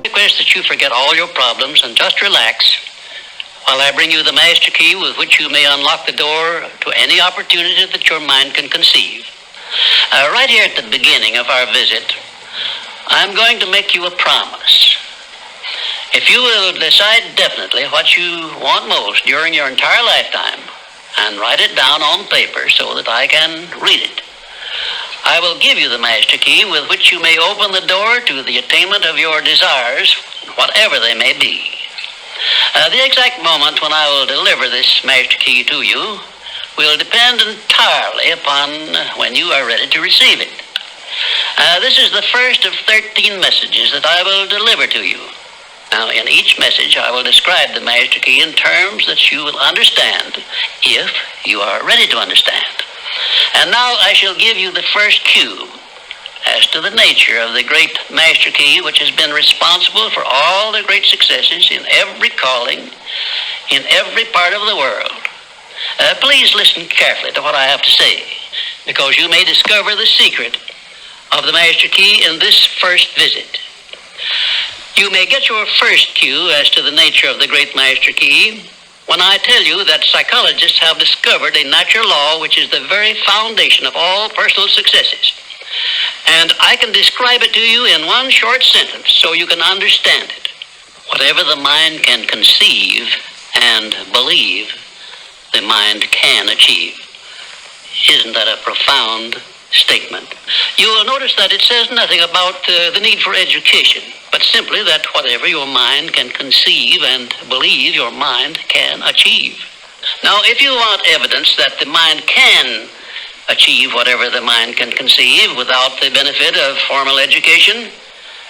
Request that you forget all your problems and just relax while I bring you the master key with which you may unlock the door to any opportunity that your mind can conceive. Right here at the beginning of our visit, I'm going to make you a promise. If you will decide definitely what you want most during your entire lifetime and write it down on paper so that I can read it, I will give you the master key with which you may open the door to the attainment of your desires, whatever they may be. The exact moment when I will deliver this master key to you will depend entirely upon when you are ready to receive it. This is the first of 13 messages that I will deliver to you. Now, in each message, I will describe the master key in terms that you will understand if you are ready to understand. And now I shall give you the first cue as to the nature of the great master key which has been responsible for all the great successes in every calling, in every part of the world. Please listen carefully to what I have to say, because you may discover the secret of the master key in this first visit. You may get your first cue as to the nature of the great master key when I tell you that psychologists have discovered a natural law which is the very foundation of all personal successes. And I can describe it to you in one short sentence so you can understand it. Whatever the mind can conceive and believe, the mind can achieve. Isn't that a profound statement? You will notice that it says nothing about the need for education, but simply that whatever your mind can conceive and believe, your mind can achieve. Now, if you want evidence that the mind can achieve whatever the mind can conceive without the benefit of formal education,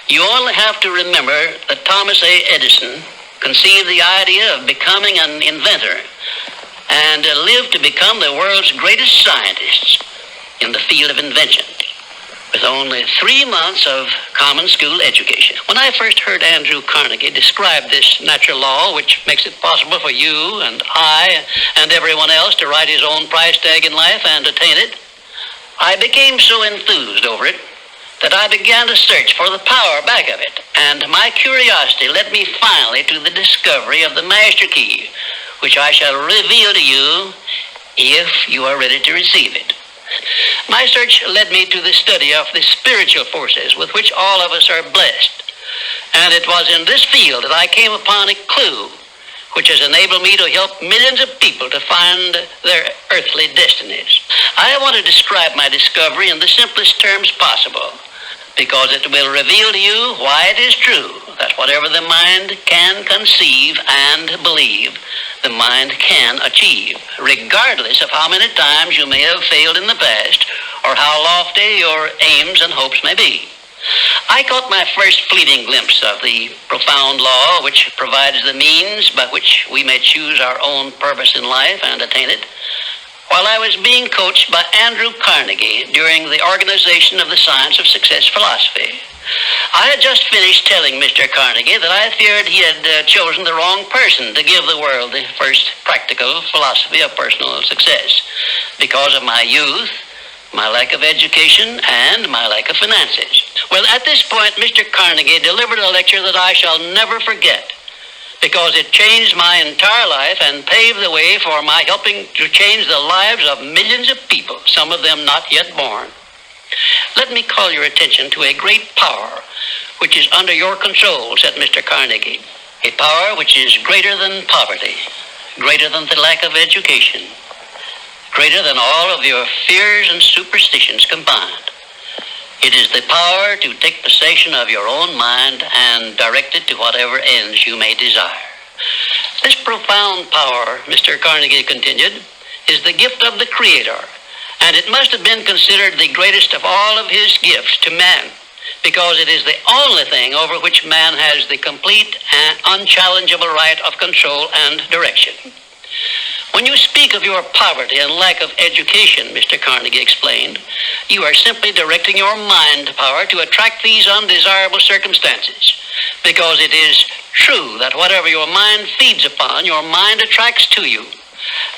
you only have to remember that Thomas A. Edison conceived the idea of becoming an inventor and lived to become the world's greatest scientist in the field of invention, with only 3 months of common school education. When I first heard Andrew Carnegie describe this natural law, which makes it possible for you and I and everyone else to write his own price tag in life and attain it, I became so enthused over it that I began to search for the power back of it. And my curiosity led me finally to the discovery of the master key, which I shall reveal to you if you are ready to receive it. My search led me to the study of the spiritual forces with which all of us are blessed. And it was in this field that I came upon a clue which has enabled me to help millions of people to find their earthly destinies. I want to describe my discovery in the simplest terms possible, because it will reveal to you why it is true that whatever the mind can conceive and believe, the mind can achieve, regardless of how many times you may have failed in the past or how lofty your aims and hopes may be. I caught my first fleeting glimpse of the profound law which provides the means by which we may choose our own purpose in life and attain it, while I was being coached by Andrew Carnegie during the organization of the Science of Success philosophy. I had just finished telling Mr. Carnegie that I feared he had chosen the wrong person to give the world the first practical philosophy of personal success because of my youth, my lack of education, and my lack of finances. Well, at this point, Mr. Carnegie delivered a lecture that I shall never forget, because it changed my entire life and paved the way for my helping to change the lives of millions of people, some of them not yet born. Let me call your attention to a great power which is under your control, said Mr. Carnegie. A power which is greater than poverty, greater than the lack of education, greater than all of your fears and superstitions combined. It is the power to take possession of your own mind and direct it to whatever ends you may desire. This profound power, Mr. Carnegie continued, is the gift of the Creator, and it must have been considered the greatest of all of his gifts to man, because it is the only thing over which man has the complete and unchallengeable right of control and direction. When you speak of your poverty and lack of education, Mr. Carnegie explained, you are simply directing your mind power to attract these undesirable circumstances, because it is true that whatever your mind feeds upon, your mind attracts to you.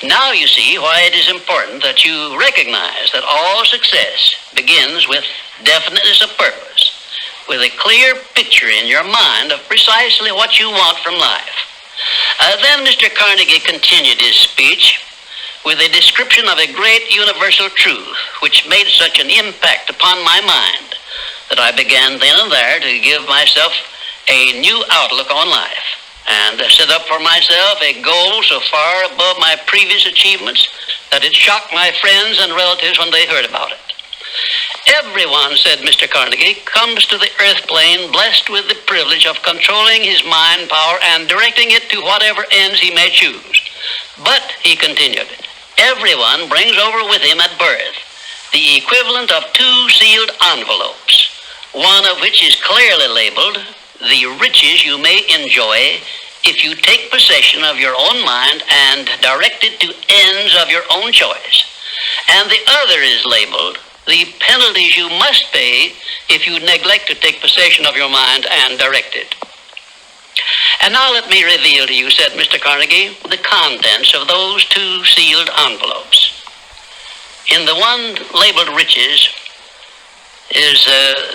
Now you see why it is important that you recognize that all success begins with definiteness of purpose, with a clear picture in your mind of precisely what you want from life. Then Mr. Carnegie continued his speech with a description of a great universal truth which made such an impact upon my mind that I began then and there to give myself a new outlook on life and set up for myself a goal so far above my previous achievements that it shocked my friends and relatives when they heard about it. Everyone, said Mr. Carnegie, comes to the earth plane blessed with the privilege of controlling his mind power and directing it to whatever ends he may choose. But, he continued, everyone brings over with him at birth the equivalent of 2 sealed envelopes, one of which is clearly labeled the riches you may enjoy if you take possession of your own mind and direct it to ends of your own choice. And the other is labeled the penalties you must pay if you neglect to take possession of your mind and direct it. And now let me reveal to you, said Mr. Carnegie, the contents of those 2 sealed envelopes. In the one labeled riches is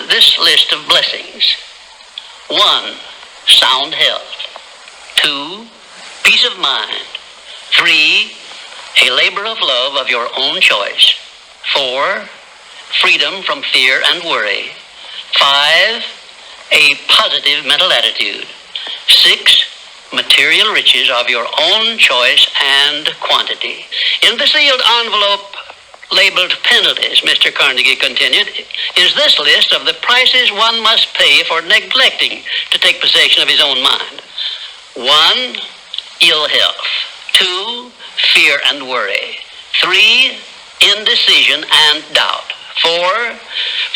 this list of blessings. 1, sound health. 2, peace of mind. 3, a labor of love of your own choice. 4, freedom from fear and worry. 5, a positive mental attitude. 6, material riches of your own choice and quantity. In the sealed envelope labeled penalties, Mr. Carnegie continued, is this list of the prices one must pay for neglecting to take possession of his own mind. 1, ill health. 2, fear and worry. 3, indecision and doubt. 4,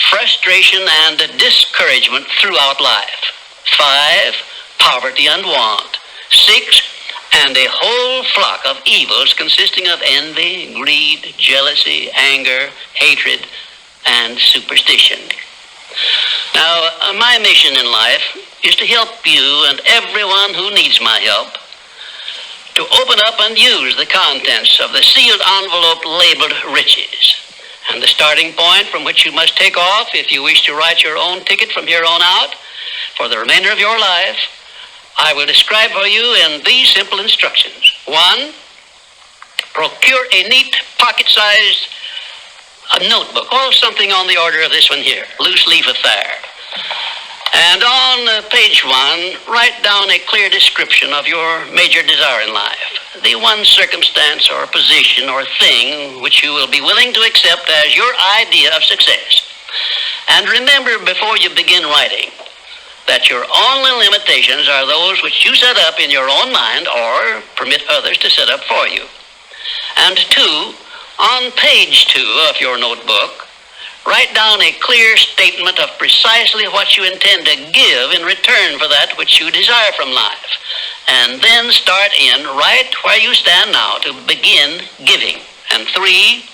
frustration and discouragement throughout life. 5, poverty and want. 6, and a whole flock of evils consisting of envy, greed, jealousy, anger, hatred, and superstition. Now, my mission in life is to help you and everyone who needs my help to open up and use the contents of the sealed envelope labeled riches. And the starting point from which you must take off if you wish to write your own ticket from here on out for the remainder of your life, I will describe for you in these simple instructions. 1, procure a neat pocket-sized notebook, or something on the order of this one here, loose leaf affair. And on page 1, write down a clear description of your major desire in life, the one circumstance or position or thing which you will be willing to accept as your idea of success. And remember before you begin writing that your only limitations are those which you set up in your own mind or permit others to set up for you. And 2, on page 2 of your notebook, write down a clear statement of precisely what you intend to give in return for that which you desire from life. And then start in right where you stand now to begin giving. And 3,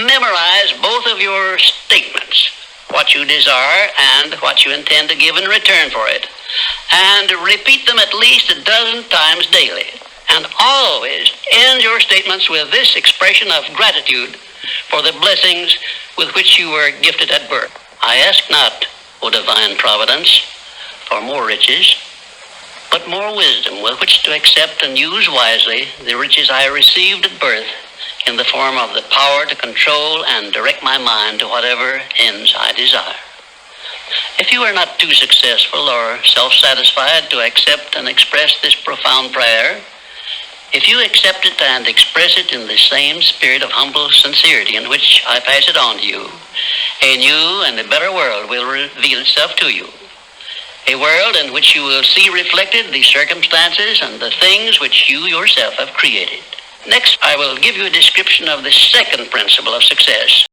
memorize both of your statements, what you desire and what you intend to give in return for it, and repeat them at least 12 times daily. And always end your statements with this expression of gratitude for the blessings with which you were gifted at birth. I ask not, O divine providence, for more riches, but more wisdom with which to accept and use wisely the riches I received at birth in the form of the power to control and direct my mind to whatever ends I desire. If you are not too successful or self-satisfied to accept and express this profound prayer, if you accept it and express it in the same spirit of humble sincerity in which I pass it on to you, a new and a better world will reveal itself to you. A world in which you will see reflected the circumstances and the things which you yourself have created. Next, I will give you a description of the second principle of success.